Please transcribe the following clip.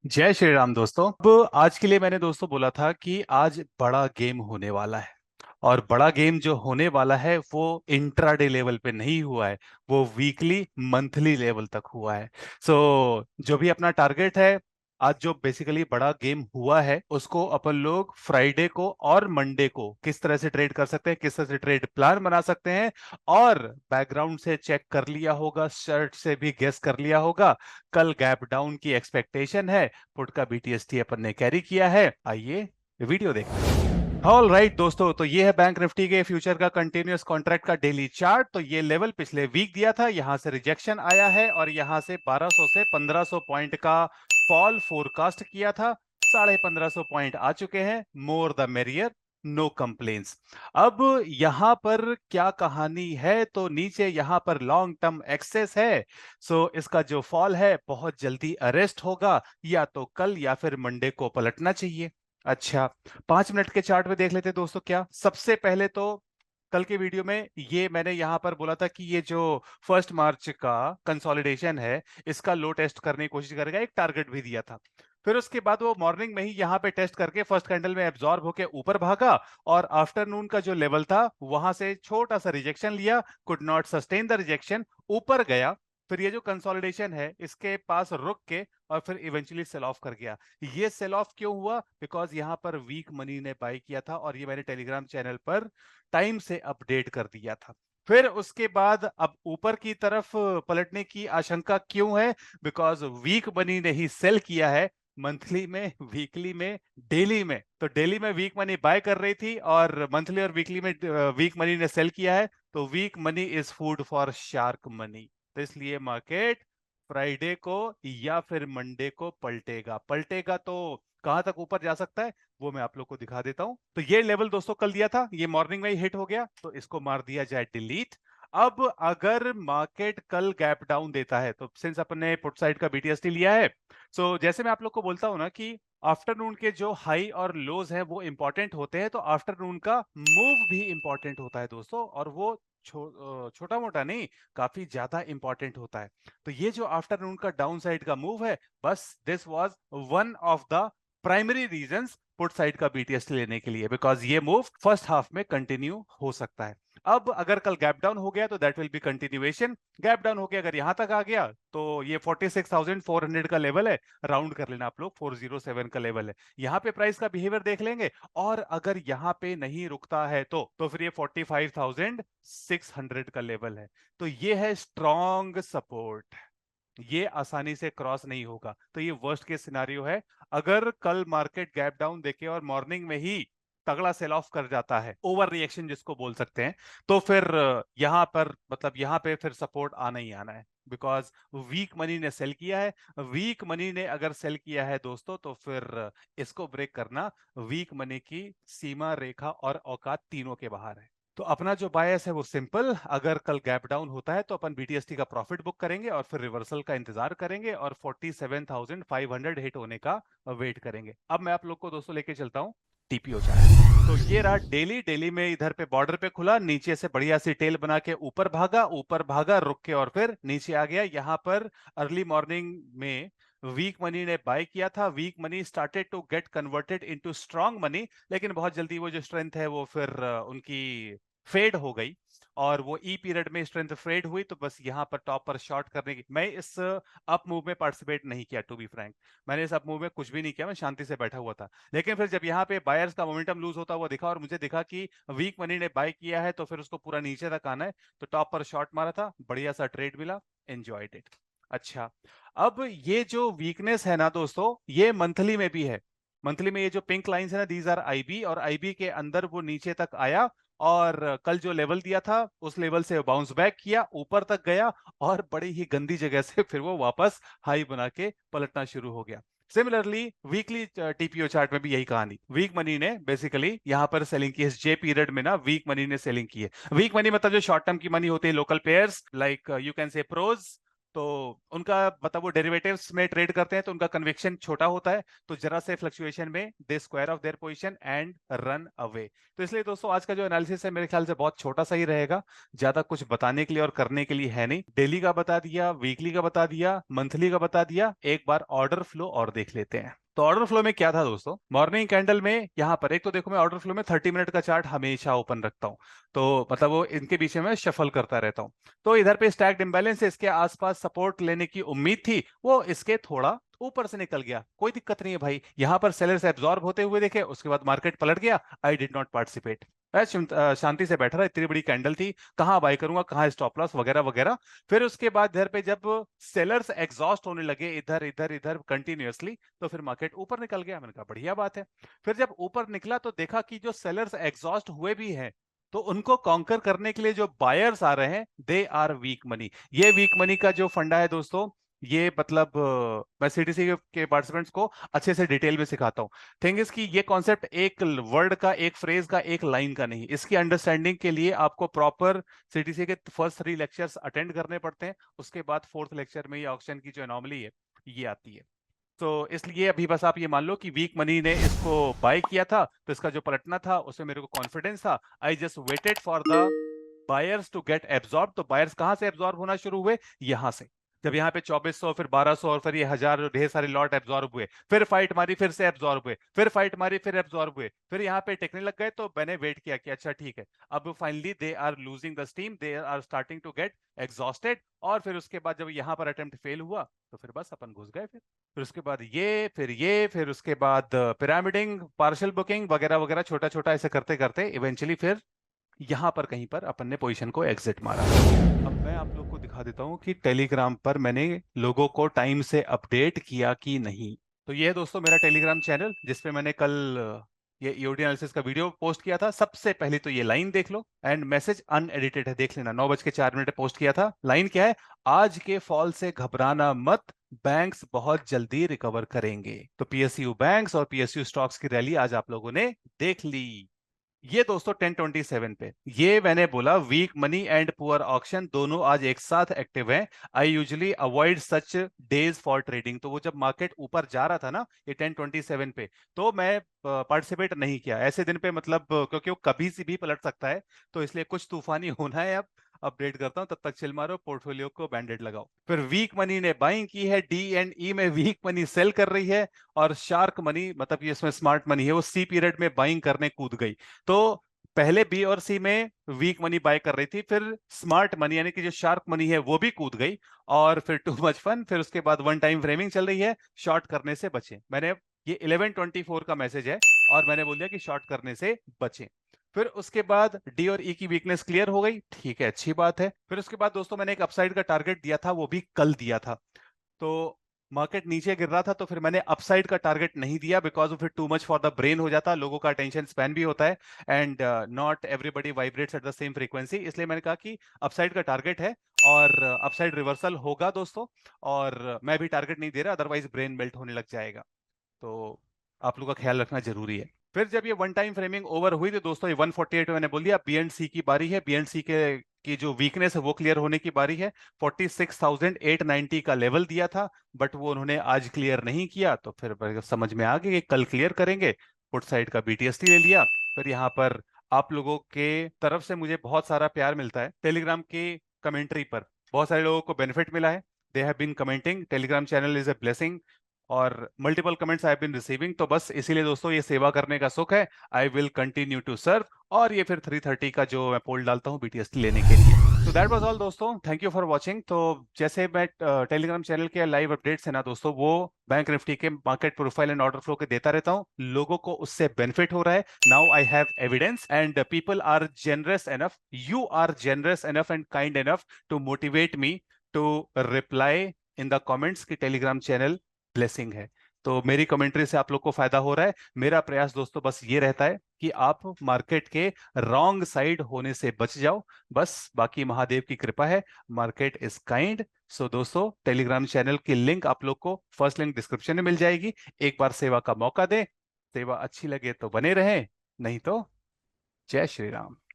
जय श्री राम दोस्तों। अब आज के लिए मैंने दोस्तों बोला था कि आज बड़ा गेम होने वाला है। और बड़ा गेम जो होने वाला है वो इंट्राडे लेवल पे नहीं हुआ है, वो वीकली मंथली लेवल तक हुआ है। जो भी अपना टारगेट है, आज जो बेसिकली बड़ा गेम हुआ है उसको अपन लोग फ्राइडे को और मंडे को किस तरह से ट्रेड कर सकते हैं, किस तरह से ट्रेड प्लान बना सकते हैं। और बैकग्राउंड से चेक कर लिया होगा, शर्ट से भी गेस कर लिया होगा। कल गैप डाउन की एक्सपेक्टेशन है, पुट का बीटीएसटी अपन ने कैरी किया है। आइए वीडियो देखते हैं। ऑल राइट दोस्तों, तो ये है बैंक निफ्टी के फ्यूचर का कंटिन्यूअस कॉन्ट्रैक्ट का डेली चार्ट। तो ये लेवल पिछले वीक दिया था, यहां से रिजेक्शन आया है और यहां से 1200 से 1500 पॉइंट का फॉल फोरकास्ट किया था। 1550 पॉइंट आ चुके हैं, more the merrier, no complaints. अब यहां पर क्या कहानी है, तो नीचे यहां पर लॉन्ग टर्म एक्सेस है। इसका जो फॉल है बहुत जल्दी अरेस्ट होगा, या तो कल या फिर मंडे को पलटना चाहिए। अच्छा, 5 मिनट के चार्ट में देख लेते हैं दोस्तों। क्या सबसे पहले तो कल के वीडियो में ये मैंने यहां पर बोला था कि ये जो 1 मार्च का कंसोलिडेशन है, इसका लो टेस्ट करने की कोशिश करेगा, एक टारगेट भी दिया था। फिर उसके बाद वो मॉर्निंग में ही यहां पे टेस्ट करके फर्स्ट कैंडल में एब्जॉर्ब होके ऊपर भागा, और आफ्टरनून का जो लेवल था वहां से छोटा सा रिजेक्शन लिया, could not sustain the rejection, ऊपर गया। फिर ये जो कंसोलिडेशन है इसके पास रुक के और फिर इवेंचुअली सेल ऑफ कर गया। ये सेल ऑफ क्यों हुआ? बिकॉज यहां पर वीक मनी ने बाय किया था, और ये मैंने टेलीग्राम चैनल पर टाइम से अपडेट कर दिया था। फिर उसके बाद अब ऊपर की तरफ पलटने की आशंका क्यों है? बिकॉज वीक मनी ने ही सेल किया है, मंथली में, वीकली में, डेली में। तो डेली में वीक मनी बाय कर रही थी और मंथली और वीकली में वीक मनी ने सेल किया है। तो weak money is food for shark money. तो इसलिए मार्केट फ्राइडे को या फिर मंडे को पलटेगा। पलटेगा तो कहां तक ऊपर जा सकता है वो मैं आप लोग को दिखा देता हूं। तो ये लेवल दोस्तों कल दिया था, ये मॉर्निंग में ही हिट हो गया, तो इसको मार दिया जाए डिलीट। अब अगर मार्केट कल गैप डाउन देता है, तो सिंस अपन ने पुट साइड का बीटीएसटी लिया है, जैसे मैं आप लोग को बोलता हूं ना कि आफ्टरनून के जो हाई और लोज हैं वो इंपॉर्टेंट होते हैं, तो आफ्टरनून का मूव भी इंपॉर्टेंट होता है दोस्तों। और वो छोटा मोटा नहीं, काफी ज्यादा इंपॉर्टेंट होता है। तो ये जो आफ्टरनून का डाउन साइड का मूव है, बस this was one of the primary reasons put side का बीटीएसटी लेने के लिए, बिकॉज ये मूव फर्स्ट हाफ में कंटिन्यू हो सकता है। अब अगर कल गैप डाउन हो गया तो that will be continuation. Gap down हो गया अगर यहां तक आ गया तो ये 46,400 का लेवल है, राउंड कर लेना आप लोग, 407 का लेवल है। यहां पे प्राइस का बिहेवियर देख लेंगे, और अगर यहां पे नहीं रुकता है तो फिर ये 45,600 का लेवल है। तो ये है स्ट्रॉन्ग सपोर्ट, ये आसानी से क्रॉस नहीं होगा। तो ये वर्स्ट केस सिनारियो है। अगर कल मार्केट गैप डाउन देके और मॉर्निंग में ही तगड़ा सेल ऑफ कर जाता है, ओवर रिएक्शन जिसको बोल सकते हैं, तो फिर यहां पर मतलब यहां पे फिर सपोर्ट आना ही आना है। बिकॉज वीक मनी ने सेल किया है। वीक मनी ने अगर सेल किया है दोस्तों, तो फिर इसको ब्रेक करना वीक मनी की सीमा रेखा और औकात तीनों के बाहर है। तो अपना जो बायस है वो सिंपल, अगर कल गैप डाउन होता है तो अपन बीटीएसटी का प्रॉफिट बुक करेंगे और फिर रिवर्सल का इंतजार करेंगे और 47,500 हिट होने का वेट करेंगे। अब मैं आप लोग को दोस्तों लेके चलता हूँ टीपीओ चार्ट। तो ये रहा डेली। डेली में इधर पे बॉर्डर पे खुला, नीचे से बढ़िया सी टेल बना के ऊपर भागा, ऊपर भागा, रुक के और फिर नीचे आ गया। यहाँ पर अर्ली मॉर्निंग में वीक मनी ने बाय किया था, weak money started to get converted into strong money, लेकिन बहुत जल्दी वो जो स्ट्रेंथ है वो फिर उनकी फेड हो गई, और वो ई पीरियड में स्ट्रेंथ फेड हुई। तो बस यहां पर टॉप पर शॉर्ट करने की, मैं इस अप मूव में पार्टिसिपेट नहीं किया, टू बी फ्रैंक। मैंने इस अप मूव में कुछ भी नहीं किया, मैं शांति से बैठा हुआ था। लेकिन फिर जब यहाँ पे बायर्स का मोमेंटम लूज होता हुआ दिखा और मुझे दिखा कि वीक मनी ने बाय किया है, तो फिर उसको पूरा नीचे तक आना है, तो टॉप पर शॉर्ट मारा था, बढ़िया सा ट्रेड मिला, एंजॉयड इट। अच्छा, अब ये जो वीकनेस है ना दोस्तों, ये मंथली में भी है। मंथली में ये जो पिंक लाइंस है ना, दीज आर आईबी, और आईबी के अंदर वो नीचे तक आया, और कल जो लेवल दिया था उस लेवल से बाउंस बैक किया, ऊपर तक गया, और बड़ी ही गंदी जगह से फिर वो वापस हाई बना के पलटना शुरू हो गया। सिमिलरली वीकली टीपीओ चार्ट में भी यही कहानी, वीक मनी ने बेसिकली यहां पर सेलिंग की, इस जे पीरियड में ना वीक मनी ने सेलिंग की है। वीक मनी मतलब जो शॉर्ट टर्म की मनी होती है, local pairs like you can say pros, तो उनका मतलब वो डेरिवेटिव्स में ट्रेड करते हैं तो उनका कन्विक्शन छोटा होता है, तो जरा से फ्लक्चुएशन में they square off their position and run away. तो इसलिए दोस्तों आज का जो एनालिसिस है मेरे ख्याल से बहुत छोटा सा ही रहेगा, ज्यादा कुछ बताने के लिए और करने के लिए है नहीं। डेली का बता दिया, वीकली का बता दिया, मंथली का बता दिया, एक बार ऑर्डर फ्लो और देख लेते हैं। तो ऑर्डर फ्लो में क्या था दोस्तों, मॉर्निंग कैंडल में यहाँ पर एक तो देखो मैं ऑर्डर फ्लो में 30 मिनट का चार्ट हमेशा ओपन रखता हूँ, तो मतलब वो इनके पीछे में शफल करता रहता हूँ। तो इधर पे स्टैक्ड इम्बैलेंस है, इसके आसपास सपोर्ट लेने की उम्मीद थी, वो इसके थोड़ा ऊपर से निकल गया, कोई दिक्कत नहीं है भाई। यहां पर सेलर्स एब्जॉर्ब होते हुए देखे, उसके बाद मार्केट पलट गया, आई डिड नॉट पार्टिसिपेट। शांति से बैठा रहा, इतनी बड़ी कैंडल थी, कहाँ बाय करूंगा, कहाँ स्टॉप लॉस वगैरह वगैरह। फिर उसके बाद इधर पे जब सेलर्स एग्जॉस्ट होने लगे इधर इधर इधर कंटिन्यूअसली, तो फिर मार्केट ऊपर निकल गया। मैंने कहा बढ़िया बात है। फिर जब ऊपर निकला तो देखा कि जो सेलर्स एग्जॉस्ट हुए भी हैं, तो उनको कॉन्कर करने के लिए जो बायर्स आ रहे हैं दे आर वीक मनी। ये वीक मनी का जो फंडा है दोस्तों, ये मतलब मैं सीटीसी के पार्टिसिपेंट्स को अच्छे से डिटेल में सिखाता हूं। थिंग इज कि ये कॉन्सेप्ट एक वर्ड का, एक फ्रेज का, एक लाइन का नहीं, इसकी अंडरस्टैंडिंग के लिए आपको प्रॉपर सीटीसी के फर्स्ट 3 लेक्चर्स अटेंड करने पड़ते हैं, उसके बाद फोर्थ लेक्चर में ये ऑक्शन की जो एनॉमली है ये आती है। तो इसलिए अभी बस आप ये मान लो कि वीक मनी ने इसको बाय किया था, तो इसका जो पलटना था उसमें मेरे को कॉन्फिडेंस था। I just waited for the buyers to get absorb. तो बायर्स कहां से एब्जॉर्ब होना शुरू हुए, यहां से। जब यहाँ पे 2400, फिर 1200 और फिर ये 1000 ढेर सारे लॉट एब्जॉर्ब हुए, फिर फाइट मारी, फिर से एब्जॉर्ब हुए, फिर फाइट मारी, फिर एब्जॉर्ब हुए, फिर यहाँ पे टेकने लग गए, तो मैंने वेट किया कि अच्छा ठीक है, अब finally they are losing the steam, they are starting to get exhausted. और फिर उसके बाद जब यहाँ पर अटेम्प्ट फेल हुआ, तो फिर बस अपन घुस गए। फिर उसके बाद फिर उसके बाद पिरामिडिंग, पार्शियल बुकिंग वगैरह वगैरह, छोटा छोटा ऐसे करते करते इवेंचुअली फिर यहां पर कहीं पर अपन ने पोजीशन को एग्जिट मारा। अब मैं आप लोग को दिखा देता हूं कि टेलीग्राम पर मैंने लोगों को टाइम से अपडेट किया कि नहीं। तो ये है दोस्तों मेरा टेलीग्राम चैनल, जिसपे मैंने कल ये ईओडी एनालिसिस का वीडियो पोस्ट किया था। सबसे पहले तो ये लाइन देख लो, एंड मैसेज अनएडिटेड है, देख लेना। 9:04 पोस्ट किया था। लाइन क्या है, आज के फॉल से घबराना मत, बैंक्स बहुत जल्दी रिकवर करेंगे। तो पीएसयू बैंक्स और पीएसयू स्टॉक्स की रैली आज आप लोगों ने देख ली। ये दोस्तों 10:27 पे ये मैंने बोला weak money and poor auction दोनों आज एक साथ एक्टिव हैं। I usually avoid such days for trading. तो वो जब मार्केट ऊपर जा रहा था ना ये 10:27 पे, तो मैं पार्टिसिपेट नहीं किया ऐसे दिन पे, मतलब क्योंकि वो कभी से भी पलट सकता है, तो इसलिए कुछ तूफानी होना है। अब अपडेट करता हूं, तब तक चिल मारो, पोर्टफोलियो को बैंडेड लगाओ। फिर वीक मनी ने बाइंग की है, डी एंड ई में वीक मनी सेल कर रही है, और शार्क मनी मतलब ये इसमें स्मार्ट मनी है, वो सी पीरियड में बाइंग करने कूद गई। तो पहले बी और सी में वीक मनी बाय कर रही थी, फिर स्मार्ट मनी यानी कि जो शार्क मनी है वो भी कूद गई, और फिर टू मच फन, फिर उसके बाद वन टाइम फ्रेमिंग चल रही है, शॉर्ट करने से बचे। मैंने ये 11:24 का मैसेज है, और मैंने बोल दिया कि शॉर्ट करने से बचे। फिर उसके बाद डी और ई की वीकनेस क्लियर हो गई, ठीक है, अच्छी बात है। फिर उसके बाद दोस्तों मैंने एक अपसाइड का टारगेट दिया था, वो भी कल दिया था। तो मार्केट नीचे गिर रहा था, तो फिर मैंने अपसाइड का टारगेट नहीं दिया, बिकॉज फिर too much for the brain हो जाता, लोगों का अटेंशन स्पैन भी होता है, and not everybody vibrates at the same frequency. इसलिए मैंने कहा कि अपसाइड का टारगेट है, और अपसाइड रिवर्सल होगा दोस्तों, और मैं भी टारगेट नहीं दे रहा, अदरवाइज ब्रेन मेल्ट होने लग जाएगा। तो आप लोग का ख्याल रखना जरूरी है। फिर जब ये वन टाइम फ्रेमिंग ओवर हुई, तो दोस्तों ये 148 मैंने बोल दिया, बी एंड सी की बारी है। बी एंड सी के की जो वीकनेस है वो क्लियर होने की बारी है। 46,890 का लेवल दिया था, बट वो उन्होंने आज क्लियर नहीं किया, तो फिर समझ में आ गया कि कल क्लियर करेंगे। पुट साइड का बीटीएसटी ले लिया। फिर यहाँ पर आप लोगों के तरफ से मुझे बहुत सारा प्यार मिलता है टेलीग्राम की कमेंट्री पर, बहुत सारे लोगों को बेनिफिट मिला है। They have been commenting, Telegram channel is a blessing, और multiple comments I have been receiving. तो बस इसीलिए दोस्तों ये सेवा करने का सुख है। I will continue to serve. और ये फिर 3:30 का जो मैं पोल डालता हूँ बीटीएसटी लेने के लिए। तो दैट वाज ऑल दोस्तों, थैंक यू फॉर वाचिंग। तो जैसे मैं टेलीग्राम चैनल के लाइव अपडेट्स है ना दोस्तों, वो बैंक निफ्टी के market profile and order flow के देता रहता हूँ, लोगों को उससे बेनिफिट हो रहा है। Now I have evidence, and people are generous enough, you are generous enough and kind enough to motivate me to reply in the comments की टेलीग्राम चैनल ब्लेसिंग है। तो मेरी कमेंट्री से आप लोग को फायदा हो रहा है। मेरा प्रयास दोस्तों बस ये रहता है कि आप मार्केट के रॉन्ग साइड होने से बच जाओ, बस बाकी महादेव की कृपा है। Market is kind. सो दोस्तों टेलीग्राम चैनल की लिंक आप लोग को फर्स्ट लिंक डिस्क्रिप्शन में मिल जाएगी। एक बार सेवा का मौका दें, सेवा अच्छी लगे तो बने रहें, नहीं तो जय श्री राम।